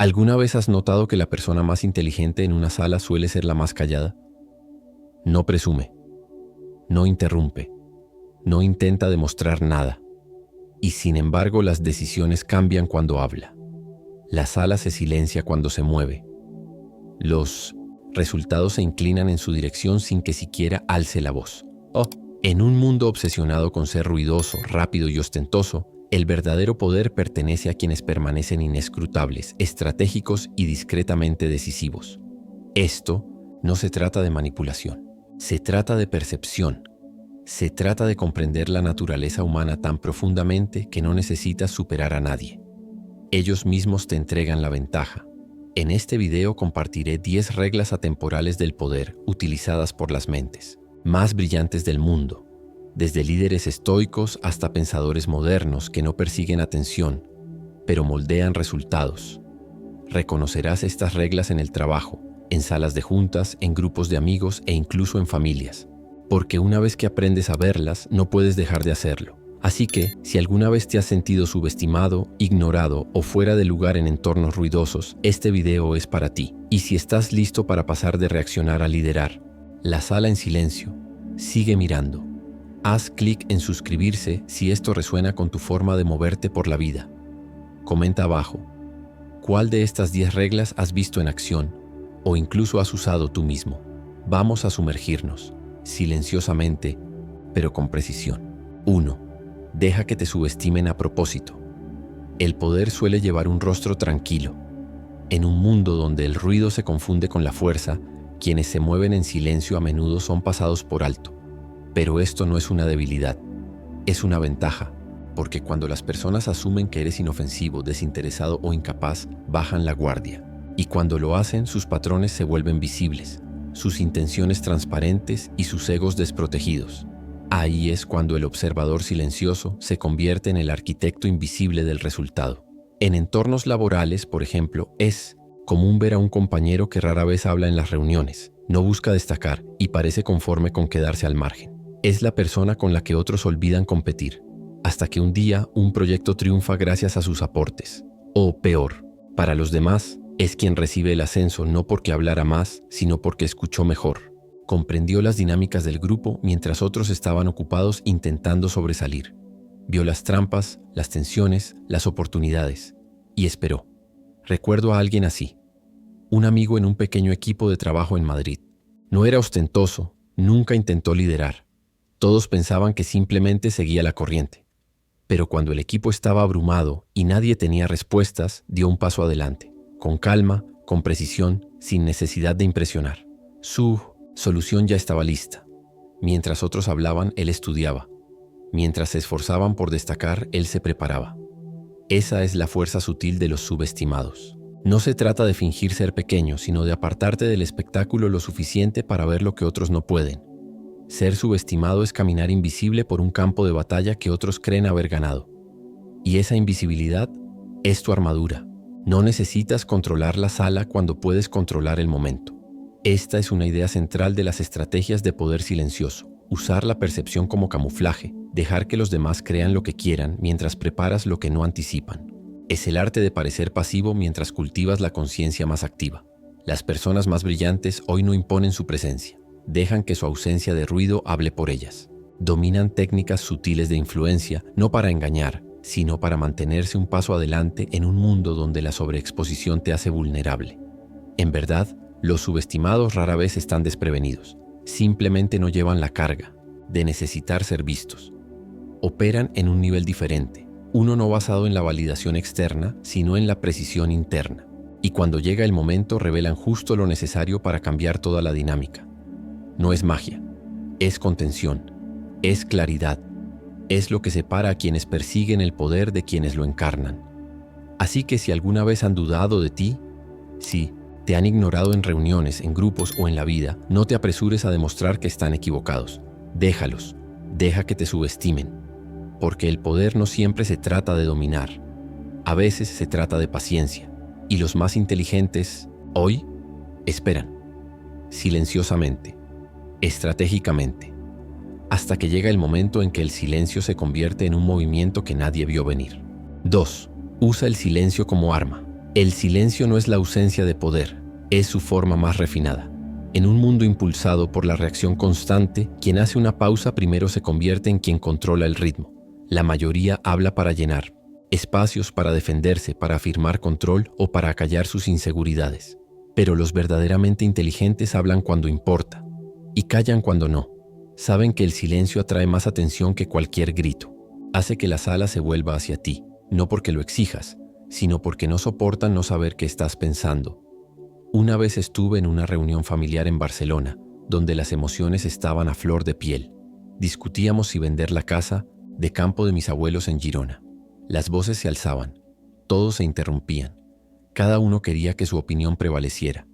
¿Alguna vez has notado que la persona más inteligente en una sala suele ser la más callada? No presume, no interrumpe, no intenta demostrar nada. Y sin embargo, las decisiones cambian cuando habla. La sala se silencia cuando se mueve. Los resultados se inclinan en su dirección sin que siquiera alce la voz. En un mundo obsesionado con ser ruidoso, rápido y ostentoso, el verdadero poder pertenece a quienes permanecen inescrutables, estratégicos y discretamente decisivos. Esto no se trata de manipulación, se trata de percepción. Se trata de comprender la naturaleza humana tan profundamente que no necesitas superar a nadie. Ellos mismos te entregan la ventaja. En este video compartiré 10 reglas atemporales del poder utilizadas por las mentes más brillantes del mundo, desde líderes estoicos hasta pensadores modernos que no persiguen atención, pero moldean resultados. Reconocerás estas reglas en el trabajo, en salas de juntas, en grupos de amigos e incluso en familias. Porque una vez que aprendes a verlas, no puedes dejar de hacerlo. Así que, si alguna vez te has sentido subestimado, ignorado o fuera de lugar en entornos ruidosos, este video es para ti. Y si estás listo para pasar de reaccionar a liderar, la sala en silencio, sigue mirando. Haz clic en suscribirse si esto resuena con tu forma de moverte por la vida. Comenta abajo, ¿cuál de estas 10 reglas has visto en acción o incluso has usado tú mismo? Vamos a sumergirnos. Silenciosamente, pero con precisión. 1. Deja que te subestimen a propósito. El poder suele llevar un rostro tranquilo. En un mundo donde el ruido se confunde con la fuerza, quienes se mueven en silencio a menudo son pasados por alto. Pero esto no es una debilidad, es una ventaja, porque cuando las personas asumen que eres inofensivo, desinteresado o incapaz, bajan la guardia. Y cuando lo hacen, sus patrones se vuelven visibles, sus intenciones transparentes y sus egos desprotegidos. Ahí es cuando el observador silencioso se convierte en el arquitecto invisible del resultado. En entornos laborales, por ejemplo, es común ver a un compañero que rara vez habla en las reuniones, no busca destacar y parece conforme con quedarse al margen. Es la persona con la que otros olvidan competir, hasta que un día un proyecto triunfa gracias a sus aportes. O peor, para los demás, es quien recibe el ascenso no porque hablara más, sino porque escuchó mejor. Comprendió las dinámicas del grupo mientras otros estaban ocupados intentando sobresalir. Vio las trampas, las tensiones, las oportunidades y esperó. Recuerdo a alguien así, un amigo en un pequeño equipo de trabajo en Madrid. No era ostentoso, nunca intentó liderar. Todos pensaban que simplemente seguía la corriente. Pero cuando el equipo estaba abrumado y nadie tenía respuestas, dio un paso adelante. Con calma, con precisión, sin necesidad de impresionar. Su solución ya estaba lista. Mientras otros hablaban, él estudiaba. Mientras se esforzaban por destacar, él se preparaba. Esa es la fuerza sutil de los subestimados. No se trata de fingir ser pequeño, sino de apartarte del espectáculo lo suficiente para ver lo que otros no pueden. Ser subestimado es caminar invisible por un campo de batalla que otros creen haber ganado. Y esa invisibilidad es tu armadura. No necesitas controlar la sala cuando puedes controlar el momento. Esta es una idea central de las estrategias de poder silencioso. Usar la percepción como camuflaje, dejar que los demás crean lo que quieran mientras preparas lo que no anticipan. Es el arte de parecer pasivo mientras cultivas la conciencia más activa. Las personas más brillantes hoy no imponen su presencia. Dejan que su ausencia de ruido hable por ellas. Dominan técnicas sutiles de influencia, no para engañar, sino para mantenerse un paso adelante en un mundo donde la sobreexposición te hace vulnerable. En verdad, los subestimados rara vez están desprevenidos. Simplemente no llevan la carga de necesitar ser vistos. Operan en un nivel diferente, uno no basado en la validación externa, sino en la precisión interna. Y cuando llega el momento, revelan justo lo necesario para cambiar toda la dinámica. No es magia, es contención, es claridad, es lo que separa a quienes persiguen el poder de quienes lo encarnan. Así que si alguna vez han dudado de ti, si te han ignorado en reuniones, en grupos o en la vida, no te apresures a demostrar que están equivocados. Déjalos, deja que te subestimen, porque el poder no siempre se trata de dominar, a veces se trata de paciencia, y los más inteligentes, hoy, esperan, silenciosamente, estratégicamente, hasta que llega el momento en que el silencio se convierte en un movimiento que nadie vio venir. 2. Usa el silencio como arma. El silencio no es la ausencia de poder, es su forma más refinada. En un mundo impulsado por la reacción constante, quien hace una pausa primero se convierte en quien controla el ritmo. La mayoría habla para llenar espacios, para defenderse, para afirmar control o para acallar sus inseguridades. Pero los verdaderamente inteligentes hablan cuando importa y callan cuando no. Saben que el silencio atrae más atención que cualquier grito. Hace que la sala se vuelva hacia ti, no porque lo exijas, sino porque no soportan no saber qué estás pensando. Una vez estuve en una reunión familiar en Barcelona, donde las emociones estaban a flor de piel. Discutíamos si vender la casa de campo de mis abuelos en Girona. Las voces se alzaban, todos se interrumpían. Cada uno quería que su opinión prevaleciera.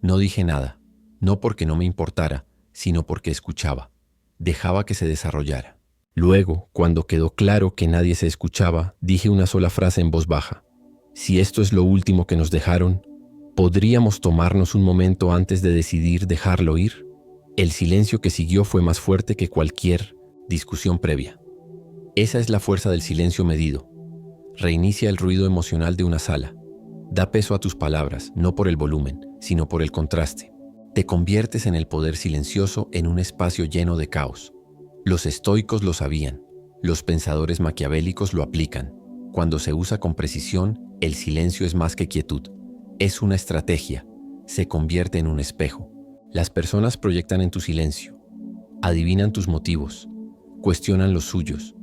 No dije nada, no porque no me importara, sino porque escuchaba. Dejaba que se desarrollara. Luego, cuando quedó claro que nadie se escuchaba, dije una sola frase en voz baja. Si esto es lo último que nos dejaron, ¿podríamos tomarnos un momento antes de decidir dejarlo ir? El silencio que siguió fue más fuerte que cualquier discusión previa. Esa es la fuerza del silencio medido. Reinicia el ruido emocional de una sala. Da peso a tus palabras, no por el volumen, sino por el contraste. Te conviertes en el poder silencioso en un espacio lleno de caos. Los estoicos lo sabían, los pensadores maquiavélicos lo aplican. Cuando se usa con precisión, el silencio es más que quietud. Es una estrategia, se convierte en un espejo. Las personas proyectan en tu silencio, adivinan tus motivos, cuestionan los suyos,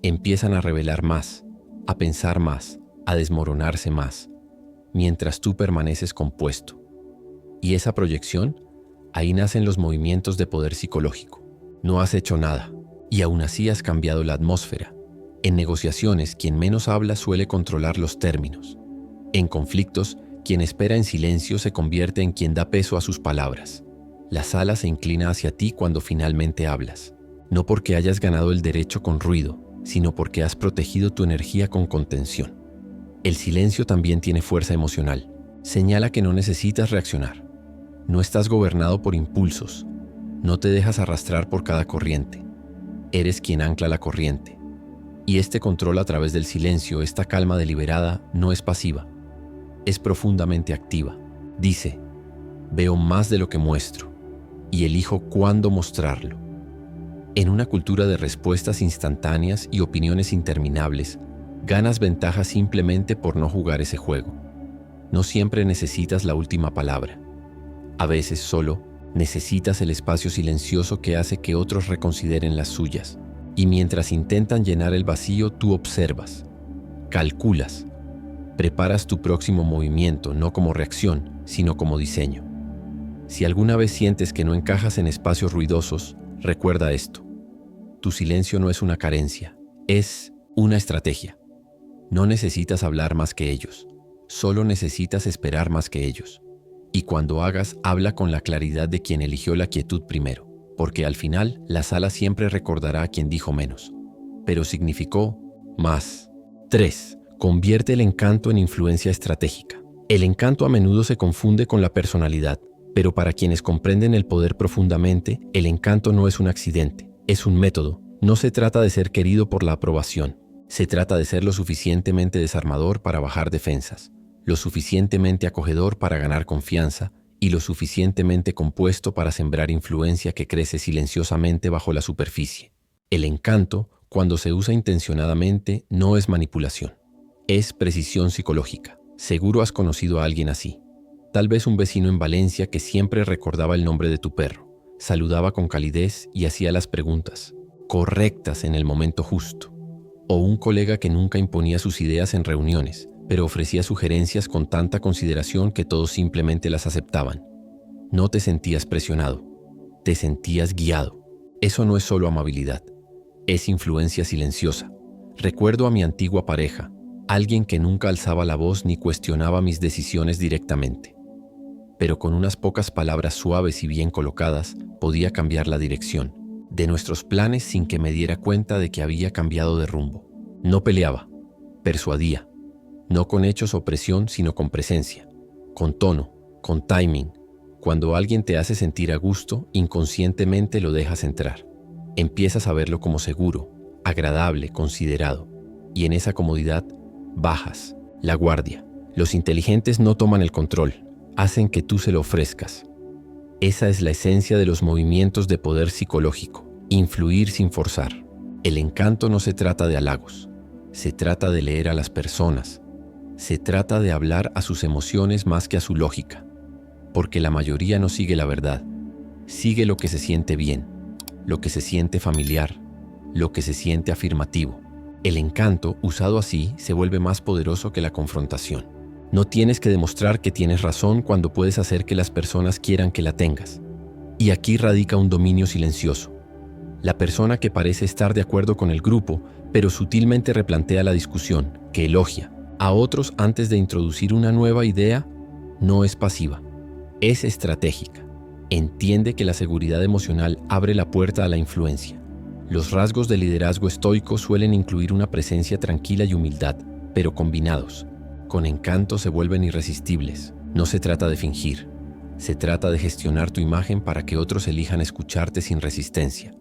empiezan a revelar más, a pensar más, a desmoronarse más, mientras tú permaneces compuesto. Y esa proyección, ahí nacen los movimientos de poder psicológico. No has hecho nada, y aún así has cambiado la atmósfera. En negociaciones, quien menos habla suele controlar los términos. En conflictos, quien espera en silencio se convierte en quien da peso a sus palabras. La sala se inclina hacia ti cuando finalmente hablas, no porque hayas ganado el derecho con ruido, sino porque has protegido tu energía con contención. El silencio también tiene fuerza emocional. Señala que no necesitas reaccionar. No estás gobernado por impulsos. No te dejas arrastrar por cada corriente. Eres quien ancla la corriente. Y este control a través del silencio, esta calma deliberada, no es pasiva. Es profundamente activa. Dice, veo más de lo que muestro y elijo cuándo mostrarlo. En una cultura de respuestas instantáneas y opiniones interminables, ganas ventaja simplemente por no jugar ese juego. No siempre necesitas la última palabra. A veces solo necesitas el espacio silencioso que hace que otros reconsideren las suyas. Y mientras intentan llenar el vacío, tú observas, calculas, preparas tu próximo movimiento no como reacción, sino como diseño. Si alguna vez sientes que no encajas en espacios ruidosos, recuerda esto. Tu silencio no es una carencia, es una estrategia. No necesitas hablar más que ellos, solo necesitas esperar más que ellos. Y cuando hagas, habla con la claridad de quien eligió la quietud primero. Porque al final la sala siempre recordará a quien dijo menos, pero significó más. 3. Convierte el encanto en influencia estratégica. El encanto a menudo se confunde con la personalidad, pero para quienes comprenden el poder profundamente, el encanto no es un accidente, es un método. No se trata de ser querido por la aprobación, se trata de ser lo suficientemente desarmador para bajar defensas, lo suficientemente acogedor para ganar confianza, y lo suficientemente compuesto para sembrar influencia que crece silenciosamente bajo la superficie. El encanto, cuando se usa intencionadamente, no es manipulación, es precisión psicológica. Seguro has conocido a alguien así. Tal vez un vecino en Valencia que siempre recordaba el nombre de tu perro, saludaba con calidez y hacía las preguntas correctas en el momento justo. O un colega que nunca imponía sus ideas en reuniones, pero ofrecía sugerencias con tanta consideración que todos simplemente las aceptaban. No te sentías presionado, te sentías guiado. Eso no es solo amabilidad, es influencia silenciosa. Recuerdo a mi antigua pareja, alguien que nunca alzaba la voz ni cuestionaba mis decisiones directamente. Pero con unas pocas palabras suaves y bien colocadas, podía cambiar la dirección de nuestros planes sin que me diera cuenta de que había cambiado de rumbo. No peleaba, persuadía. No con hechos o presión, sino con presencia, con tono, con timing. Cuando alguien te hace sentir a gusto, inconscientemente lo dejas entrar. Empiezas a verlo como seguro, agradable, considerado. Y en esa comodidad, bajas la guardia. Los inteligentes no toman el control, hacen que tú se lo ofrezcas. Esa es la esencia de los movimientos de poder psicológico, influir sin forzar. El encanto no se trata de halagos, se trata de leer a las personas, se trata de hablar a sus emociones más que a su lógica, porque la mayoría no sigue la verdad, sigue lo que se siente bien, lo que se siente familiar, lo que se siente afirmativo. El encanto, usado así, se vuelve más poderoso que la confrontación. No tienes que demostrar que tienes razón cuando puedes hacer que las personas quieran que la tengas. Y aquí radica un dominio silencioso. La persona que parece estar de acuerdo con el grupo, pero sutilmente replantea la discusión, que elogia a otros antes de introducir una nueva idea, no es pasiva, es estratégica. Entiende que la seguridad emocional abre la puerta a la influencia. Los rasgos de liderazgo estoico suelen incluir una presencia tranquila y humildad, pero combinados, con encanto se vuelven irresistibles. No se trata de fingir, se trata de gestionar tu imagen para que otros elijan escucharte sin resistencia.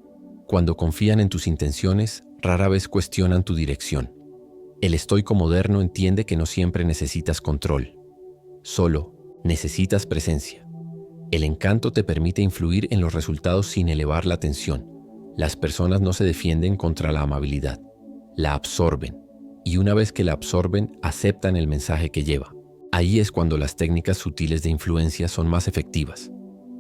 Cuando confían en tus intenciones, rara vez cuestionan tu dirección. El estoico moderno entiende que no siempre necesitas control, solo necesitas presencia. El encanto te permite influir en los resultados sin elevar la tensión. Las personas no se defienden contra la amabilidad, la absorben, y una vez que la absorben, aceptan el mensaje que lleva. Ahí es cuando las técnicas sutiles de influencia son más efectivas,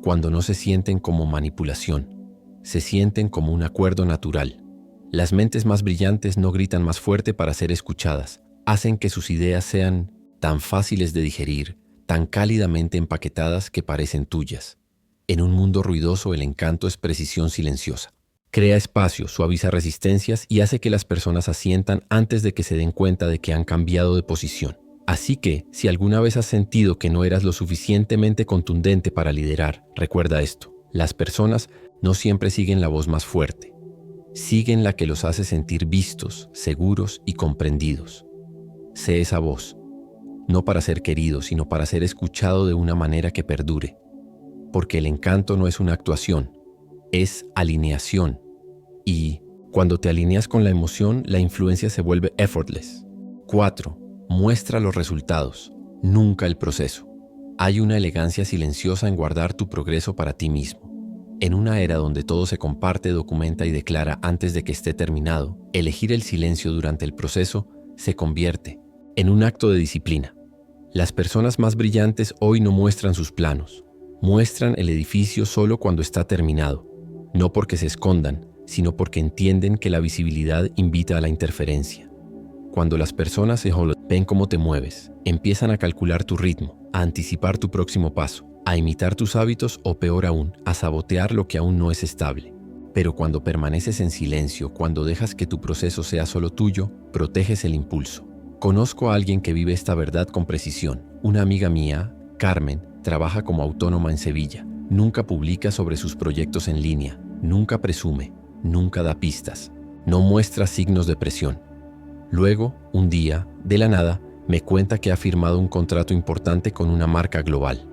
cuando no se sienten como manipulación, se sienten como un acuerdo natural. Las mentes más brillantes no gritan más fuerte para ser escuchadas, hacen que sus ideas sean tan fáciles de digerir, tan cálidamente empaquetadas que parecen tuyas. En un mundo ruidoso, el encanto es precisión silenciosa. Crea espacio, suaviza resistencias y hace que las personas asientan antes de que se den cuenta de que han cambiado de posición. Así que, si alguna vez has sentido que no eras lo suficientemente contundente para liderar, recuerda esto: las personas no siempre siguen la voz más fuerte. Siguen la que los hace sentir vistos, seguros y comprendidos. Sé esa voz, no para ser querido, sino para ser escuchado de una manera que perdure. Porque el encanto no es una actuación, es alineación. Y cuando te alineas con la emoción, la influencia se vuelve effortless. 4. Muestra los resultados, nunca el proceso. Hay una elegancia silenciosa en guardar tu progreso para ti mismo. En una era donde todo se comparte, documenta y declara antes de que esté terminado, elegir el silencio durante el proceso se convierte en un acto de disciplina. Las personas más brillantes hoy no muestran sus planos, muestran el edificio solo cuando está terminado, no porque se escondan, sino porque entienden que la visibilidad invita a la interferencia. Cuando las personas ven cómo te mueves, empiezan a calcular tu ritmo, a anticipar tu próximo paso, a imitar tus hábitos o peor aún, a sabotear lo que aún no es estable. Pero cuando permaneces en silencio, cuando dejas que tu proceso sea solo tuyo, proteges el impulso. Conozco a alguien que vive esta verdad con precisión. Una amiga mía, Carmen, trabaja como autónoma en Sevilla. Nunca publica sobre sus proyectos en línea, nunca presume, nunca da pistas, no muestra signos de presión. Luego, un día, de la nada, me cuenta que ha firmado un contrato importante con una marca global.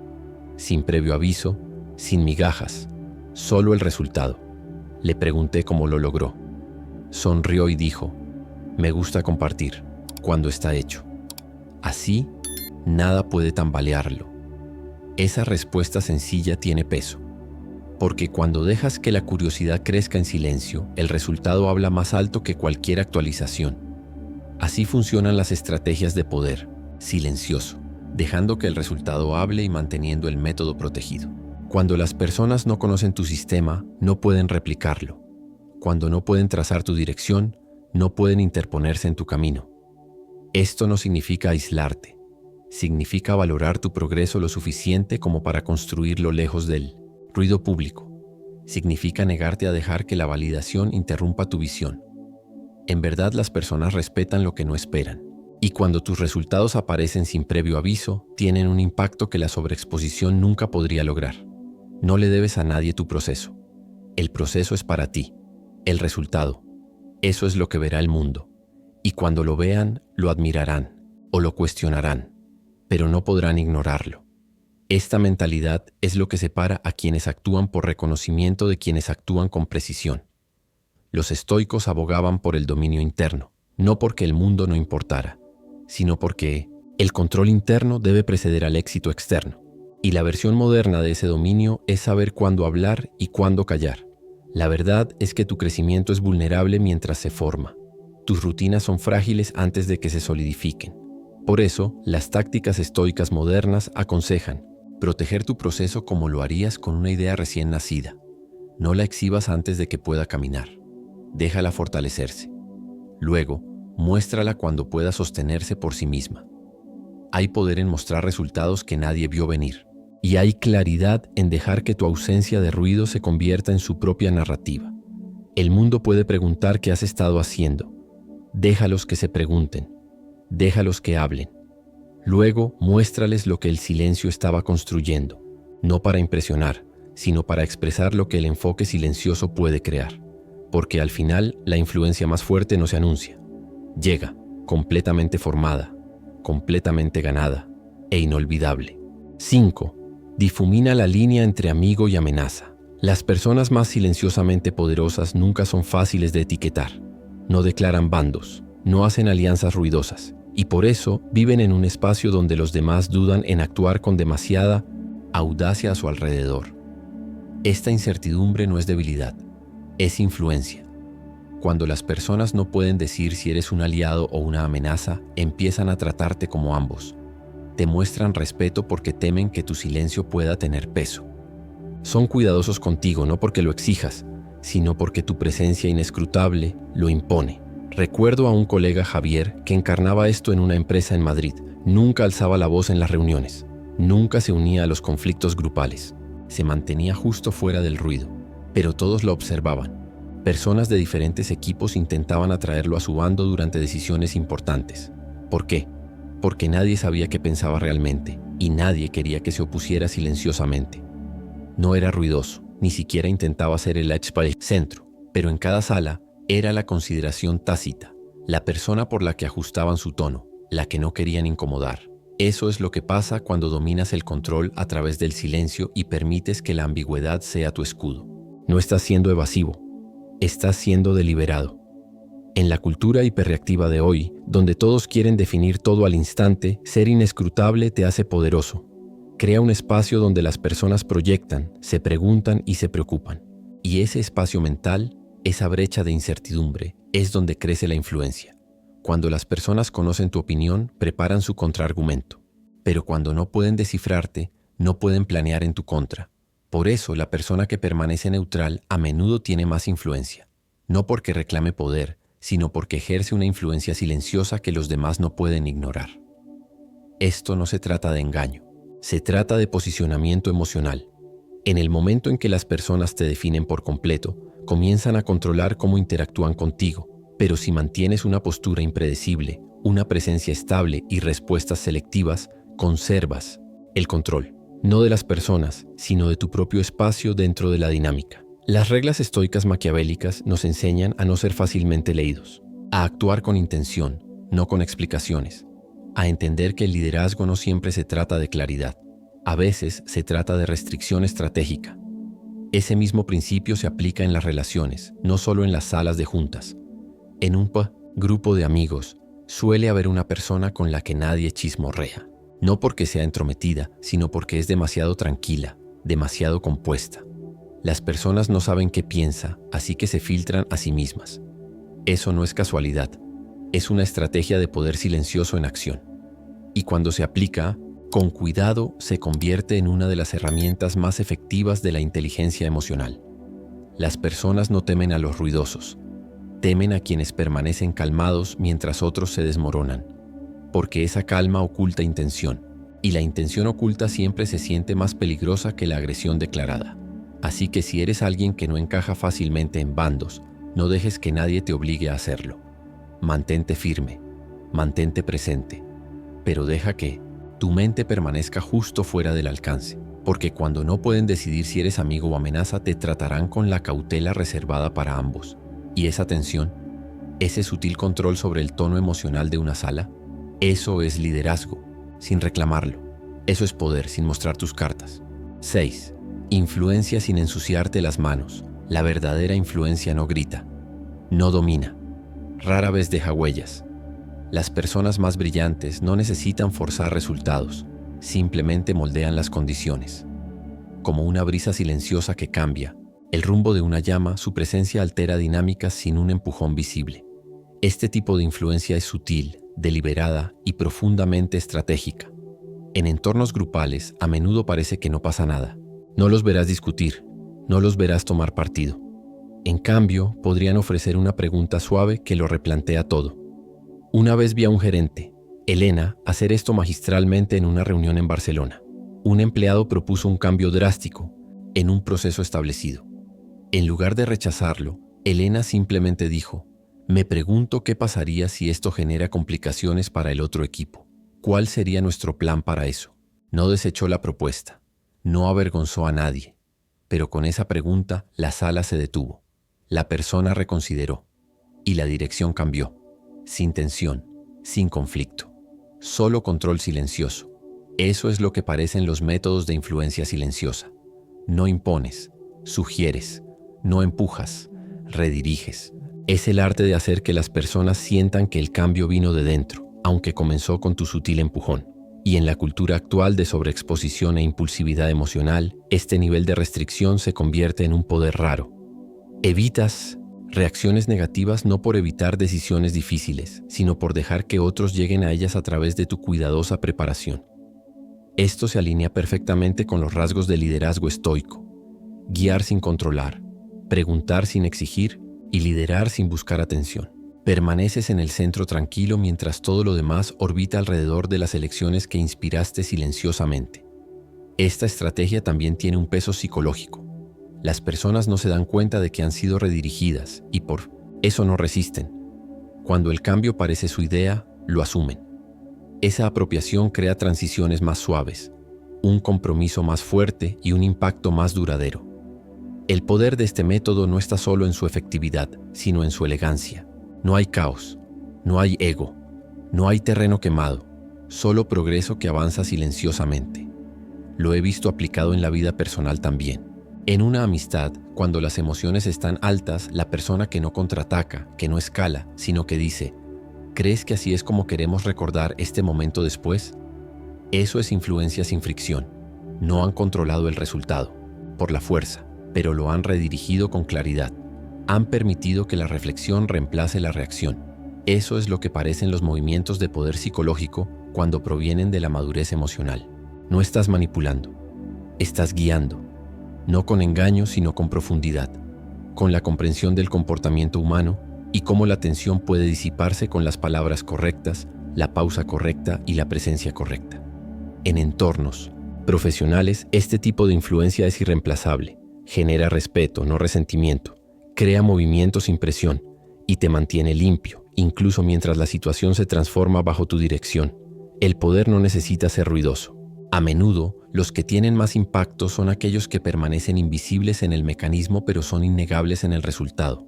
Sin previo aviso, sin migajas, solo el resultado. Le pregunté cómo lo logró. Sonrió y dijo: me gusta compartir cuando está hecho. Así, nada puede tambalearlo. Esa respuesta sencilla tiene peso, porque cuando dejas que la curiosidad crezca en silencio, el resultado habla más alto que cualquier actualización. Así funcionan las estrategias de poder, silencioso, dejando que el resultado hable y manteniendo el método protegido. Cuando las personas no conocen tu sistema, no pueden replicarlo. Cuando no pueden trazar tu dirección, no pueden interponerse en tu camino. Esto no significa aislarte. Significa valorar tu progreso lo suficiente como para construirlo lejos del ruido público. Significa negarte a dejar que la validación interrumpa tu visión. En verdad, las personas respetan lo que no esperan. Y cuando tus resultados aparecen sin previo aviso, tienen un impacto que la sobreexposición nunca podría lograr. No le debes a nadie tu proceso. El proceso es para ti. El resultado, eso es lo que verá el mundo. Y cuando lo vean, lo admirarán o lo cuestionarán, pero no podrán ignorarlo. Esta mentalidad es lo que separa a quienes actúan por reconocimiento de quienes actúan con precisión. Los estoicos abogaban por el dominio interno, no porque el mundo no importara, sino porque El control interno debe preceder al éxito externo. Y la versión moderna de ese dominio es saber cuándo hablar y cuándo callar. La verdad es que tu crecimiento es vulnerable mientras se forma. Tus rutinas son frágiles antes de que se solidifiquen. Por eso, las tácticas estoicas modernas aconsejan proteger tu proceso como lo harías con una idea recién nacida. No la exhibas antes de que pueda caminar. Déjala fortalecerse. Luego, muéstrala cuando pueda sostenerse por sí misma. Hay poder en mostrar resultados que nadie vio venir. Y hay claridad en dejar que tu ausencia de ruido se convierta en su propia narrativa. El mundo puede preguntar qué has estado haciendo. Déjalos que se pregunten. Déjalos que hablen. Luego, muéstrales lo que el silencio estaba construyendo. No para impresionar, sino para expresar lo que el enfoque silencioso puede crear. Porque al final, la influencia más fuerte no se anuncia. Llega, completamente formada, completamente ganada e inolvidable. 5. Difumina la línea entre amigo y amenaza. Las personas más silenciosamente poderosas nunca son fáciles de etiquetar. No declaran bandos, no hacen alianzas ruidosas, y por eso viven en un espacio donde los demás dudan en actuar con demasiada audacia a su alrededor. Esta incertidumbre no es debilidad, es influencia. Cuando las personas no pueden decir si eres un aliado o una amenaza, empiezan a tratarte como ambos. Te muestran respeto porque temen que tu silencio pueda tener peso. Son cuidadosos contigo no porque lo exijas, sino porque tu presencia inescrutable lo impone. Recuerdo a un colega, Javier, que encarnaba esto en una empresa en Madrid. Nunca alzaba la voz en las reuniones, nunca se unía a los conflictos grupales. Se mantenía justo fuera del ruido, pero todos lo observaban. Personas de diferentes equipos intentaban atraerlo a su bando durante decisiones importantes. ¿Por qué? Porque nadie sabía qué pensaba realmente y nadie quería que se opusiera silenciosamente. No era ruidoso, ni siquiera intentaba ser el centro, pero en cada sala era la consideración tácita, la persona por la que ajustaban su tono, la que no querían incomodar. Eso es lo que pasa cuando dominas el control a través del silencio y permites que la ambigüedad sea tu escudo. No estás siendo evasivo, estás siendo deliberado. En la cultura hiperreactiva de hoy, donde todos quieren definir todo al instante, ser inescrutable te hace poderoso. Crea un espacio donde las personas proyectan, se preguntan y se preocupan. Y ese espacio mental, esa brecha de incertidumbre, es donde crece la influencia. Cuando las personas conocen tu opinión, preparan su contraargumento. Pero cuando no pueden descifrarte, no pueden planear en tu contra. Por eso, la persona que permanece neutral a menudo tiene más influencia. No porque reclame poder, sino porque ejerce una influencia silenciosa que los demás no pueden ignorar. Esto no se trata de engaño, se trata de posicionamiento emocional. En el momento en que las personas te definen por completo, comienzan a controlar cómo interactúan contigo, pero si mantienes una postura impredecible, una presencia estable y respuestas selectivas, conservas el control, no de las personas, sino de tu propio espacio dentro de la dinámica. Las reglas estoicas maquiavélicas nos enseñan a no ser fácilmente leídos, a actuar con intención, no con explicaciones, a entender que el liderazgo no siempre se trata de claridad, a veces se trata de restricción estratégica. Ese mismo principio se aplica en las relaciones, no solo en las salas de juntas. En un grupo de amigos suele haber una persona con la que nadie chismorrea, no porque sea entrometida, sino porque es demasiado tranquila, demasiado compuesta. Las personas no saben qué piensa, así que se filtran a sí mismas. Eso no es casualidad, es una estrategia de poder silencioso en acción. Y cuando se aplica, con cuidado, se convierte en una de las herramientas más efectivas de la inteligencia emocional. Las personas no temen a los ruidosos, temen a quienes permanecen calmados mientras otros se desmoronan, porque esa calma oculta intención, y la intención oculta siempre se siente más peligrosa que la agresión declarada. Así que si eres alguien que no encaja fácilmente en bandos, no dejes que nadie te obligue a hacerlo. Mantente firme, mantente presente, pero deja que tu mente permanezca justo fuera del alcance, porque cuando no pueden decidir si eres amigo o amenaza, te tratarán con la cautela reservada para ambos. Y esa tensión, ese sutil control sobre el tono emocional de una sala, eso es liderazgo, sin reclamarlo. Eso es poder sin mostrar tus cartas. 6. Influencia sin ensuciarte las manos. La verdadera influencia no grita, no domina, rara vez deja huellas. Las personas más brillantes no necesitan forzar resultados, simplemente moldean las condiciones. Como una brisa silenciosa que cambia el rumbo de una llama, su presencia altera dinámicas sin un empujón visible. Este tipo de influencia es sutil, deliberada y profundamente estratégica. En entornos grupales, a menudo parece que no pasa nada. No los verás discutir, no los verás tomar partido. En cambio, podrían ofrecer una pregunta suave que lo replantea todo. Una vez vi a un gerente, Elena, hacer esto magistralmente en una reunión en Barcelona. Un empleado propuso un cambio drástico en un proceso establecido. En lugar de rechazarlo, Elena simplemente dijo: «Me pregunto qué pasaría si esto genera complicaciones para el otro equipo. ¿Cuál sería nuestro plan para eso?». No desechó la propuesta, no avergonzó a nadie, pero con esa pregunta la sala se detuvo. La persona reconsideró y la dirección cambió. Sin tensión, sin conflicto, solo control silencioso. Eso es lo que parecen los métodos de influencia silenciosa. No impones, sugieres, no empujas, rediriges. Es el arte de hacer que las personas sientan que el cambio vino de dentro, aunque comenzó con tu sutil empujón. Y en la cultura actual de sobreexposición e impulsividad emocional, este nivel de restricción se convierte en un poder raro. Evitas reacciones negativas no por evitar decisiones difíciles, sino por dejar que otros lleguen a ellas a través de tu cuidadosa preparación. Esto se alinea perfectamente con los rasgos del liderazgo estoico: guiar sin controlar, preguntar sin exigir y liderar sin buscar atención. Permaneces en el centro tranquilo mientras todo lo demás orbita alrededor de las elecciones que inspiraste silenciosamente. Esta estrategia también tiene un peso psicológico. Las personas no se dan cuenta de que han sido redirigidas y por eso no resisten. Cuando el cambio parece su idea, lo asumen. Esa apropiación crea transiciones más suaves, un compromiso más fuerte y un impacto más duradero. El poder de este método no está solo en su efectividad, sino en su elegancia. No hay caos, no hay ego, no hay terreno quemado, solo progreso que avanza silenciosamente. Lo he visto aplicado en la vida personal también. En una amistad, cuando las emociones están altas, la persona que no contraataca, que no escala, sino que dice: «¿Crees que así es como queremos recordar este momento después?». Eso es influencia sin fricción. No han controlado el resultado por la fuerza, pero lo han redirigido con claridad. Han permitido que la reflexión reemplace la reacción. Eso es lo que parecen los movimientos de poder psicológico cuando provienen de la madurez emocional. No estás manipulando, estás guiando, no con engaño sino con profundidad, con la comprensión del comportamiento humano y cómo la tensión puede disiparse con las palabras correctas, la pausa correcta y la presencia correcta. En entornos profesionales, este tipo de influencia es irreemplazable. Genera respeto, no resentimiento. Crea movimiento sin presión y te mantiene limpio, incluso mientras la situación se transforma bajo tu dirección. El poder no necesita ser ruidoso. A menudo, los que tienen más impacto son aquellos que permanecen invisibles en el mecanismo pero son innegables en el resultado.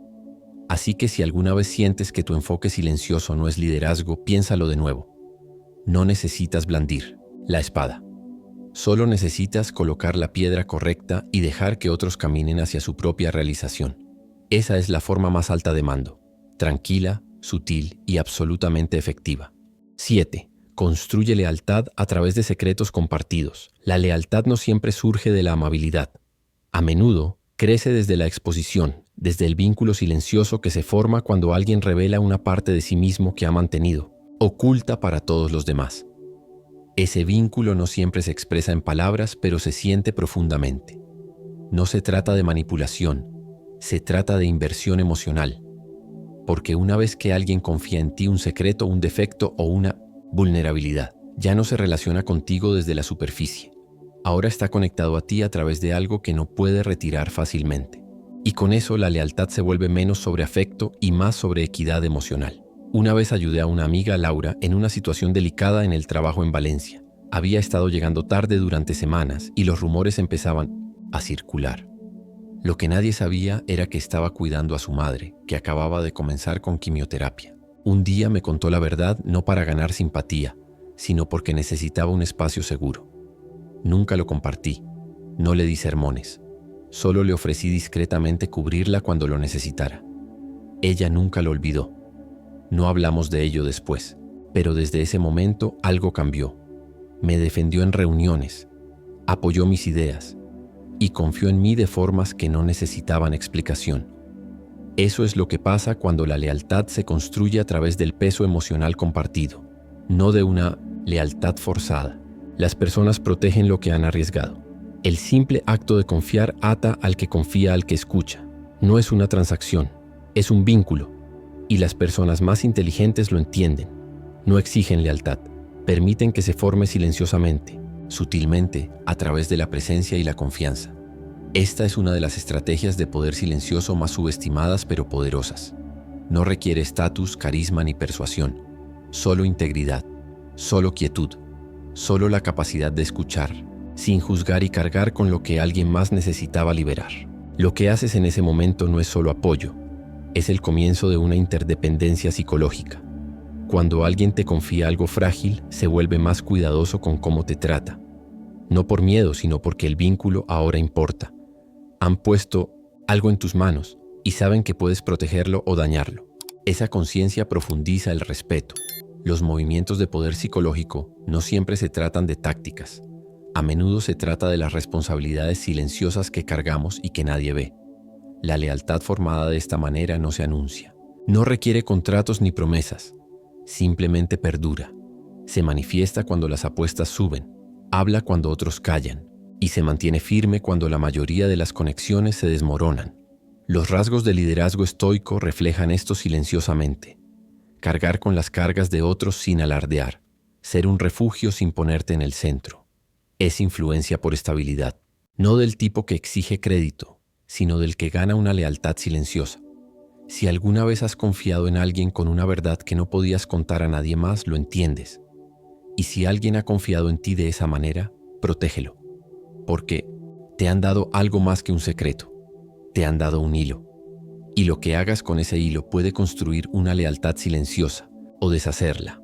Así que si alguna vez sientes que tu enfoque silencioso no es liderazgo, piénsalo de nuevo. No necesitas blandir la espada. Solo necesitas colocar la piedra correcta y dejar que otros caminen hacia su propia realización. Esa es la forma más alta de mando, tranquila, sutil y absolutamente efectiva. 7. Construye lealtad a través de secretos compartidos. La lealtad no siempre surge de la amabilidad. A menudo, crece desde la exposición, desde el vínculo silencioso que se forma cuando alguien revela una parte de sí mismo que ha mantenido, oculta para todos los demás. Ese vínculo no siempre se expresa en palabras, pero se siente profundamente. No se trata de manipulación, se trata de inversión emocional. Porque una vez que alguien confía en ti un secreto, un defecto o una vulnerabilidad, ya no se relaciona contigo desde la superficie. Ahora está conectado a ti a través de algo que no puede retirar fácilmente. Y con eso la lealtad se vuelve menos sobre afecto y más sobre equidad emocional. Una vez ayudé a una amiga, Laura, en una situación delicada en el trabajo en Valencia. Había estado llegando tarde durante semanas y los rumores empezaban a circular. Lo que nadie sabía era que estaba cuidando a su madre, que acababa de comenzar con quimioterapia. Un día me contó la verdad no para ganar simpatía, sino porque necesitaba un espacio seguro. Nunca lo compartí, no le di sermones, solo le ofrecí discretamente cubrirla cuando lo necesitara. Ella nunca lo olvidó. No hablamos de ello después, Pero desde ese momento algo cambió. Me defendió en reuniones, apoyó mis ideas y confió en mí de formas que no necesitaban explicación. Eso es lo que pasa cuando la lealtad se construye a través del peso emocional compartido, no de una lealtad forzada. Las personas protegen lo que han arriesgado. El simple acto de confiar ata al que confía al que escucha. No es una transacción, es un vínculo. Y las personas más inteligentes lo entienden. No exigen lealtad, permiten que se forme silenciosamente, sutilmente, a través de la presencia y la confianza. Esta es una de las estrategias de poder silencioso más subestimadas pero poderosas. No requiere estatus, carisma ni persuasión, solo integridad, solo quietud, solo la capacidad de escuchar, sin juzgar y cargar con lo que alguien más necesitaba liberar. Lo que haces en ese momento no es solo apoyo, es el comienzo de una interdependencia psicológica. Cuando alguien te confía algo frágil, se vuelve más cuidadoso con cómo te trata. No por miedo, sino porque el vínculo ahora importa. Han puesto algo en tus manos y saben que puedes protegerlo o dañarlo. Esa conciencia profundiza el respeto. Los movimientos de poder psicológico no siempre se tratan de tácticas. A menudo se trata de las responsabilidades silenciosas que cargamos y que nadie ve. La lealtad formada de esta manera no se anuncia. No requiere contratos ni promesas. Simplemente perdura. Se manifiesta cuando las apuestas suben, habla cuando otros callan y se mantiene firme cuando la mayoría de las conexiones se desmoronan. Los rasgos del liderazgo estoico reflejan esto silenciosamente. Cargar con las cargas de otros sin alardear. Ser un refugio sin ponerte en el centro. Es influencia por estabilidad. No del tipo que exige crédito, sino del que gana una lealtad silenciosa. Si alguna vez has confiado en alguien con una verdad que no podías contar a nadie más, lo entiendes. Y si alguien ha confiado en ti de esa manera, protégelo. Porque te han dado algo más que un secreto. Te han dado un hilo. Y lo que hagas con ese hilo puede construir una lealtad silenciosa o deshacerla.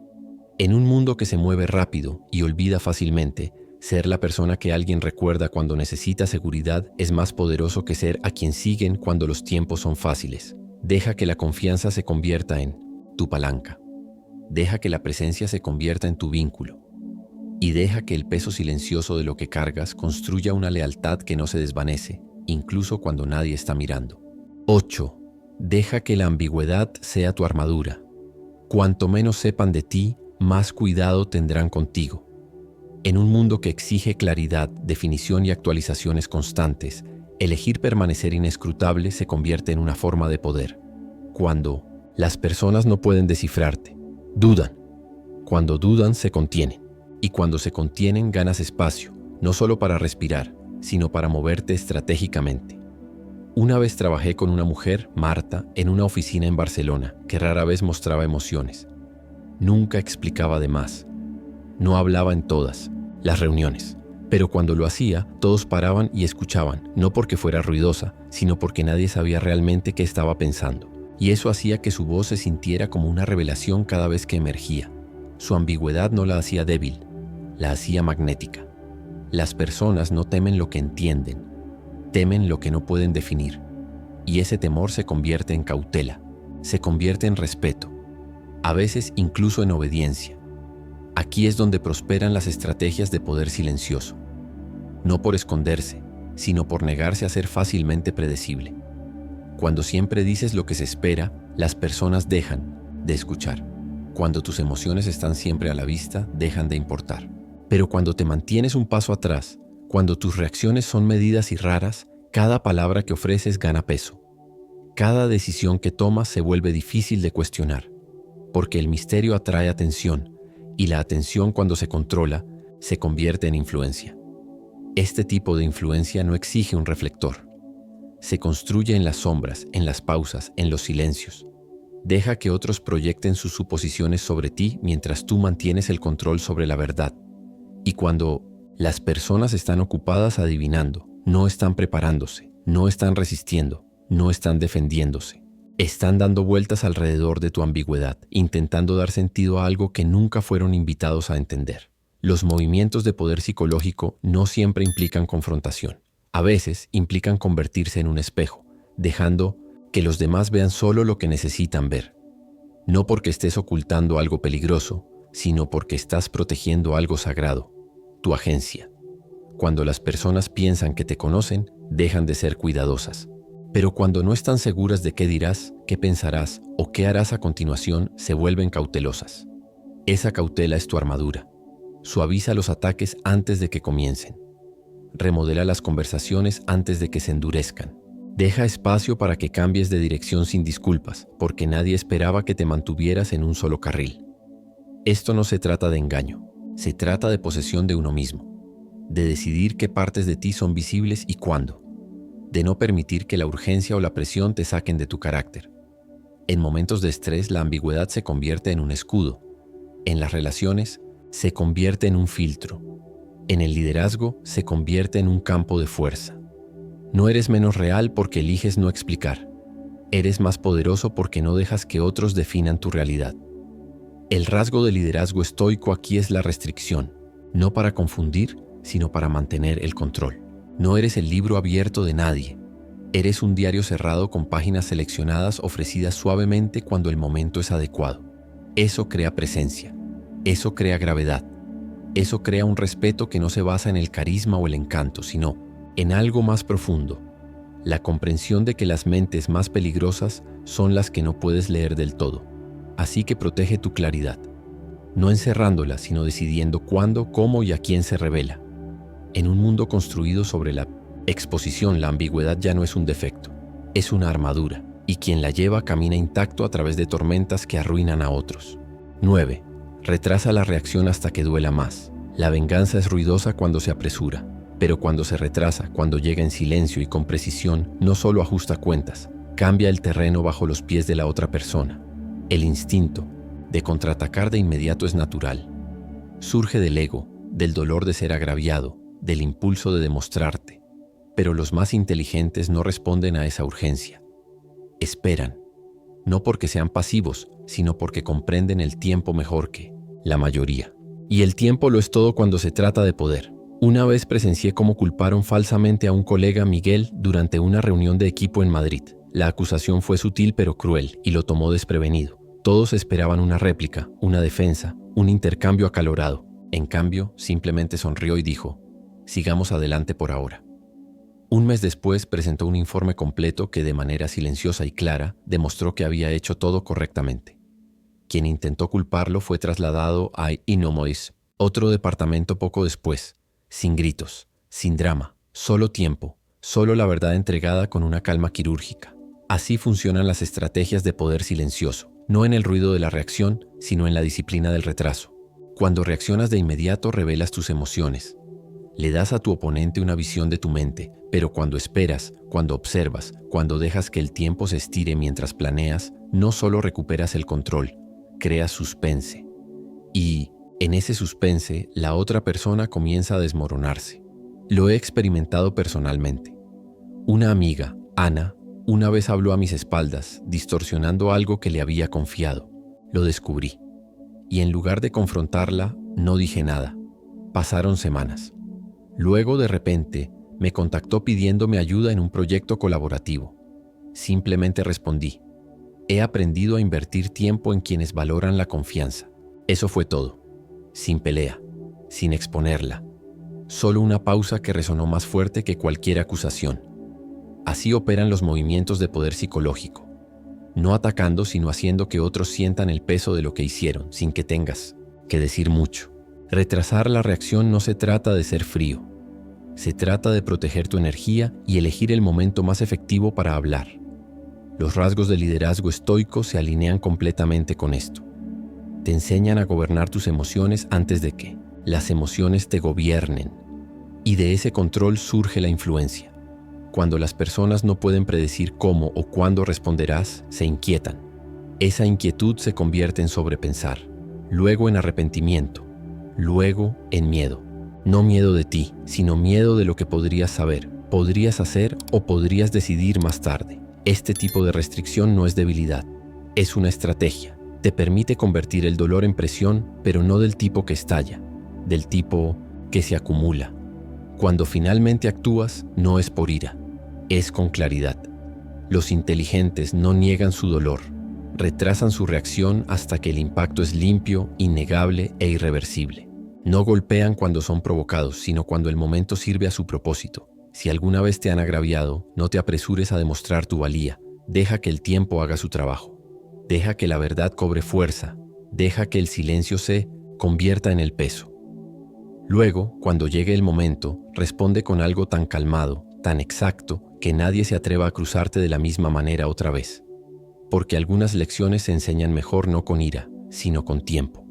En un mundo que se mueve rápido y olvida fácilmente, ser la persona que alguien recuerda cuando necesita seguridad es más poderoso que ser a quien siguen cuando los tiempos son fáciles. Deja que la confianza se convierta en tu palanca. Deja que la presencia se convierta en tu vínculo. Y deja que el peso silencioso de lo que cargas construya una lealtad que no se desvanece, incluso cuando nadie está mirando. 8. Deja que la ambigüedad sea tu armadura. Cuanto menos sepan de ti, más cuidado tendrán contigo. En un mundo que exige claridad, definición y actualizaciones constantes, elegir permanecer inescrutable se convierte en una forma de poder. Cuando las personas no pueden descifrarte, dudan. Cuando dudan, se contienen. Y cuando se contienen, ganas espacio, no solo para respirar, sino para moverte estratégicamente. Una vez trabajé con una mujer, Marta, en una oficina en Barcelona, que rara vez mostraba emociones. Nunca explicaba de más. No hablaba en todas las reuniones. Pero cuando lo hacía, todos paraban y escuchaban, no porque fuera ruidosa, sino porque nadie sabía realmente qué estaba pensando. Y eso hacía que su voz se sintiera como una revelación cada vez que emergía. Su ambigüedad no la hacía débil, la hacía magnética. Las personas no temen lo que entienden, temen lo que no pueden definir. Y ese temor se convierte en cautela, se convierte en respeto, a veces incluso en obediencia. Aquí es donde prosperan las estrategias de poder silencioso. No por esconderse, sino por negarse a ser fácilmente predecible. Cuando siempre dices lo que se espera, las personas dejan de escuchar. Cuando tus emociones están siempre a la vista, dejan de importar. Pero cuando te mantienes un paso atrás, cuando tus reacciones son medidas y raras, cada palabra que ofreces gana peso. Cada decisión que tomas se vuelve difícil de cuestionar, porque el misterio atrae atención, y la atención, cuando se controla, se convierte en influencia. Este tipo de influencia no exige un reflector. Se construye en las sombras, en las pausas, en los silencios. Deja que otros proyecten sus suposiciones sobre ti mientras tú mantienes el control sobre la verdad. Y cuando las personas están ocupadas adivinando, no están preparándose, no están resistiendo, no están defendiéndose. Están dando vueltas alrededor de tu ambigüedad, intentando dar sentido a algo que nunca fueron invitados a entender. Los movimientos de poder psicológico no siempre implican confrontación. A veces implican convertirse en un espejo, dejando que los demás vean solo lo que necesitan ver. No porque estés ocultando algo peligroso, sino porque estás protegiendo algo sagrado, tu agencia. Cuando las personas piensan que te conocen, dejan de ser cuidadosas. Pero cuando no están seguras de qué dirás, qué pensarás o qué harás a continuación, se vuelven cautelosas. Esa cautela es tu armadura. Suaviza los ataques antes de que comiencen. Remodela las conversaciones antes de que se endurezcan. Deja espacio para que cambies de dirección sin disculpas, porque nadie esperaba que te mantuvieras en un solo carril. Esto no se trata de engaño, se trata de posesión de uno mismo, de decidir qué partes de ti son visibles y cuándo, de no permitir que la urgencia o la presión te saquen de tu carácter. En momentos de estrés, la ambigüedad se convierte en un escudo. En las relaciones, se convierte en un filtro. En el liderazgo, se convierte en un campo de fuerza. No eres menos real porque eliges no explicar. Eres más poderoso porque no dejas que otros definan tu realidad. El rasgo de liderazgo estoico aquí es la restricción, no para confundir, sino para mantener el control. No eres el libro abierto de nadie. Eres un diario cerrado con páginas seleccionadas ofrecidas suavemente cuando el momento es adecuado. Eso crea presencia. Eso crea gravedad. Eso crea un respeto que no se basa en el carisma o el encanto, sino en algo más profundo, la comprensión de que las mentes más peligrosas son las que no puedes leer del todo. Así que protege tu claridad, no encerrándola, sino decidiendo cuándo, cómo y a quién se revela. En un mundo construido sobre la exposición, la ambigüedad ya no es un defecto, es una armadura, y quien la lleva camina intacto a través de tormentas que arruinan a otros. 9. Retrasa la reacción hasta que duela más. La venganza es ruidosa cuando se apresura. Pero cuando se retrasa, cuando llega en silencio y con precisión, no solo ajusta cuentas, cambia el terreno bajo los pies de la otra persona. El instinto de contraatacar de inmediato es natural. Surge del ego, del dolor de ser agraviado, del impulso de demostrarte. Pero los más inteligentes no responden a esa urgencia. Esperan, no porque sean pasivos, sino porque comprenden el tiempo mejor que la mayoría. Y el tiempo lo es todo cuando se trata de poder. Una vez presencié cómo culparon falsamente a un colega, Miguel, durante una reunión de equipo en Madrid. La acusación fue sutil pero cruel y lo tomó desprevenido. Todos esperaban una réplica, una defensa, un intercambio acalorado. En cambio, simplemente sonrió y dijo: sigamos adelante por ahora. Un mes después presentó un informe completo que, de manera silenciosa y clara, demostró que había hecho todo correctamente. Quien intentó culparlo fue trasladado a Inomois, otro departamento poco después. Sin gritos, sin drama, solo tiempo, solo la verdad entregada con una calma quirúrgica. Así funcionan las estrategias de poder silencioso, no en el ruido de la reacción, sino en la disciplina del retraso. Cuando reaccionas de inmediato, revelas tus emociones. Le das a tu oponente una visión de tu mente, pero cuando esperas, cuando observas, cuando dejas que el tiempo se estire mientras planeas, no solo recuperas el control, creas suspense. Y en ese suspense, la otra persona comienza a desmoronarse. Lo he experimentado personalmente. Una amiga, Ana, una vez habló a mis espaldas, distorsionando algo que le había confiado. Lo descubrí. Y en lugar de confrontarla, no dije nada. Pasaron semanas. Luego, de repente, me contactó pidiéndome ayuda en un proyecto colaborativo. Simplemente respondí: he aprendido a invertir tiempo en quienes valoran la confianza. Eso fue todo. Sin pelea, sin exponerla. Solo una pausa que resonó más fuerte que cualquier acusación. Así operan los movimientos de poder psicológico. No atacando, sino haciendo que otros sientan el peso de lo que hicieron, sin que tengas que decir mucho. Retrasar la reacción no se trata de ser frío. Se trata de proteger tu energía y elegir el momento más efectivo para hablar. Los rasgos del liderazgo estoico se alinean completamente con esto. Te enseñan a gobernar tus emociones antes de que las emociones te gobiernen. Y de ese control surge la influencia. Cuando las personas no pueden predecir cómo o cuándo responderás, se inquietan. Esa inquietud se convierte en sobrepensar, luego en arrepentimiento, luego en miedo. No miedo de ti, sino miedo de lo que podrías saber, podrías hacer o podrías decidir más tarde. Este tipo de restricción no es debilidad, es una estrategia. Te permite convertir el dolor en presión, pero no del tipo que estalla, del tipo que se acumula. Cuando finalmente actúas, no es por ira, es con claridad. Los inteligentes no niegan su dolor, retrasan su reacción hasta que el impacto es limpio, innegable e irreversible. No golpean cuando son provocados, sino cuando el momento sirve a su propósito. Si alguna vez te han agraviado, no te apresures a demostrar tu valía. Deja que el tiempo haga su trabajo. Deja que la verdad cobre fuerza. Deja que el silencio se convierta en el peso. Luego, cuando llegue el momento, responde con algo tan calmado, tan exacto, que nadie se atreva a cruzarte de la misma manera otra vez. Porque algunas lecciones se enseñan mejor no con ira, sino con tiempo.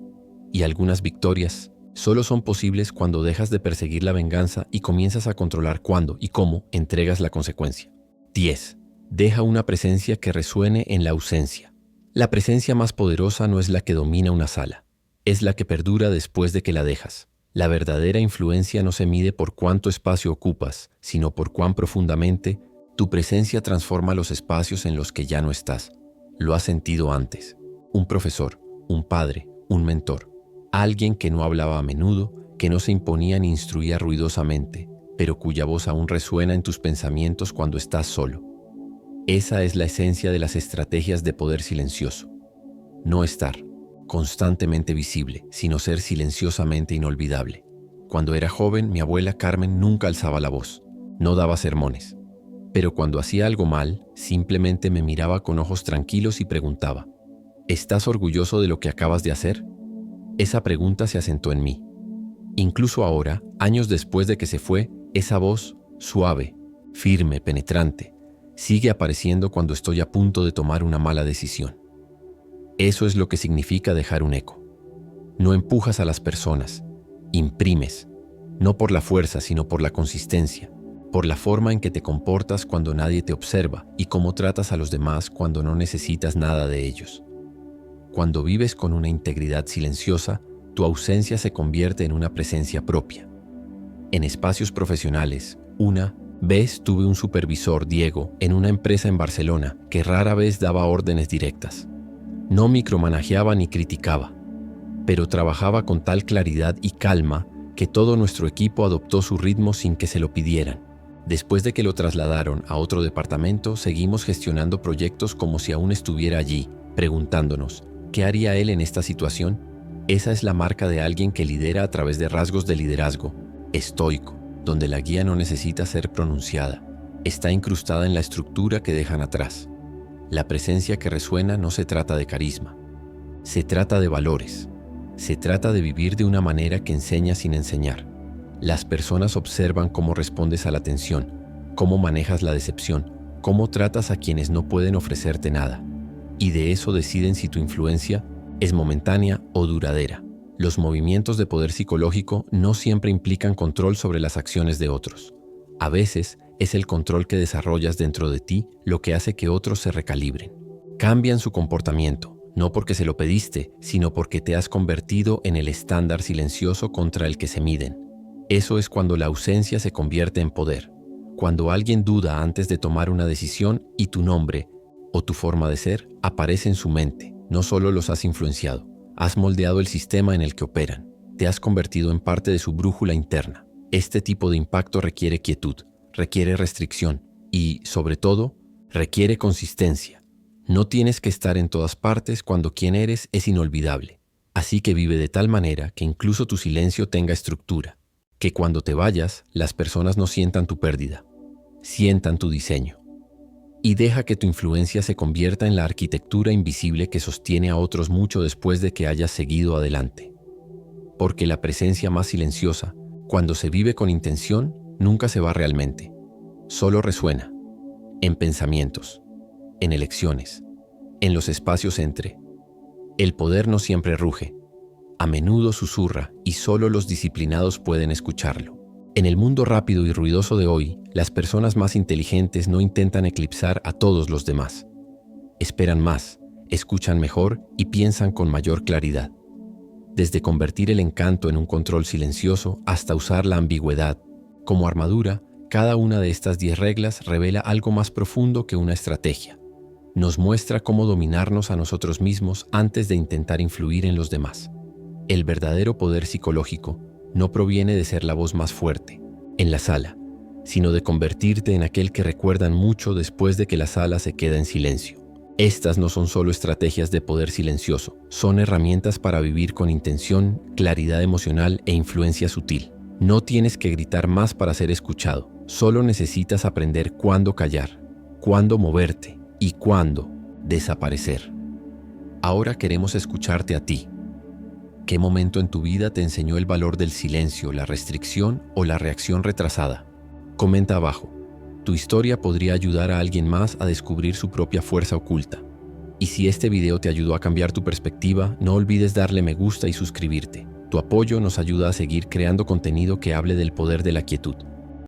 Y algunas victorias solo son posibles cuando dejas de perseguir la venganza y comienzas a controlar cuándo y cómo entregas la consecuencia. 10. Deja una presencia que resuene en la ausencia. La presencia más poderosa no es la que domina una sala, es la que perdura después de que la dejas. La verdadera influencia no se mide por cuánto espacio ocupas, sino por cuán profundamente tu presencia transforma los espacios en los que ya no estás. Lo has sentido antes. Un profesor, un padre, un mentor. Alguien que no hablaba a menudo, que no se imponía ni instruía ruidosamente, pero cuya voz aún resuena en tus pensamientos cuando estás solo. Esa es la esencia de las estrategias de poder silencioso. No estar constantemente visible, sino ser silenciosamente inolvidable. Cuando era joven, mi abuela Carmen nunca alzaba la voz, no daba sermones. Pero cuando hacía algo mal, simplemente me miraba con ojos tranquilos y preguntaba: ¿estás orgulloso de lo que acabas de hacer? Esa pregunta se asentó en mí. Incluso ahora, años después de que se fue, esa voz, suave, firme, penetrante, sigue apareciendo cuando estoy a punto de tomar una mala decisión. Eso es lo que significa dejar un eco. No empujas a las personas, imprimes, no por la fuerza, sino por la consistencia, por la forma en que te comportas cuando nadie te observa y cómo tratas a los demás cuando no necesitas nada de ellos. Cuando vives con una integridad silenciosa, tu ausencia se convierte en una presencia propia. En espacios profesionales, una vez tuve un supervisor, Diego, en una empresa en Barcelona que rara vez daba órdenes directas. No micromanajeaba ni criticaba, pero trabajaba con tal claridad y calma que todo nuestro equipo adoptó su ritmo sin que se lo pidieran. Después de que lo trasladaron a otro departamento, seguimos gestionando proyectos como si aún estuviera allí, preguntándonos, ¿qué haría él en esta situación? Esa es la marca de alguien que lidera a través de rasgos de liderazgo, estoico, donde la guía no necesita ser pronunciada, está incrustada en la estructura que dejan atrás. La presencia que resuena no se trata de carisma, se trata de valores, se trata de vivir de una manera que enseña sin enseñar. Las personas observan cómo respondes a la tensión, cómo manejas la decepción, cómo tratas a quienes no pueden ofrecerte nada, y de eso deciden si tu influencia es momentánea o duradera. Los movimientos de poder psicológico no siempre implican control sobre las acciones de otros. A veces es el control que desarrollas dentro de ti lo que hace que otros se recalibren. Cambian su comportamiento, no porque se lo pediste, sino porque te has convertido en el estándar silencioso contra el que se miden. Eso es cuando la ausencia se convierte en poder. Cuando alguien duda antes de tomar una decisión y tu nombre o tu forma de ser aparece en su mente. No solo los has influenciado, has moldeado el sistema en el que operan. Te has convertido en parte de su brújula interna. Este tipo de impacto requiere quietud, requiere restricción y, sobre todo, requiere consistencia. No tienes que estar en todas partes cuando quien eres es inolvidable. Así que vive de tal manera que incluso tu silencio tenga estructura. Que cuando te vayas, las personas no sientan tu pérdida, sientan tu diseño. Y deja que tu influencia se convierta en la arquitectura invisible que sostiene a otros mucho después de que hayas seguido adelante. Porque la presencia más silenciosa, cuando se vive con intención, nunca se va realmente. Solo resuena, en pensamientos, en elecciones, en los espacios entre. El poder no siempre ruge, a menudo susurra y solo los disciplinados pueden escucharlo. En el mundo rápido y ruidoso de hoy, las personas más inteligentes no intentan eclipsar a todos los demás. Esperan más, escuchan mejor y piensan con mayor claridad. Desde convertir el encanto en un control silencioso hasta usar la ambigüedad como armadura, cada una de estas 10 reglas revela algo más profundo que una estrategia. Nos muestra cómo dominarnos a nosotros mismos antes de intentar influir en los demás. El verdadero poder psicológico no proviene de ser la voz más fuerte en la sala, sino de convertirte en aquel que recuerdan mucho después de que la sala se queda en silencio. Estas no son solo estrategias de poder silencioso, son herramientas para vivir con intención, claridad emocional e influencia sutil. No tienes que gritar más para ser escuchado, solo necesitas aprender cuándo callar, cuándo moverte y cuándo desaparecer. Ahora queremos escucharte a ti. ¿Qué momento en tu vida te enseñó el valor del silencio, la restricción o la reacción retrasada? Comenta abajo. Tu historia podría ayudar a alguien más a descubrir su propia fuerza oculta. Y si este video te ayudó a cambiar tu perspectiva, no olvides darle me gusta y suscribirte. Tu apoyo nos ayuda a seguir creando contenido que hable del poder de la quietud.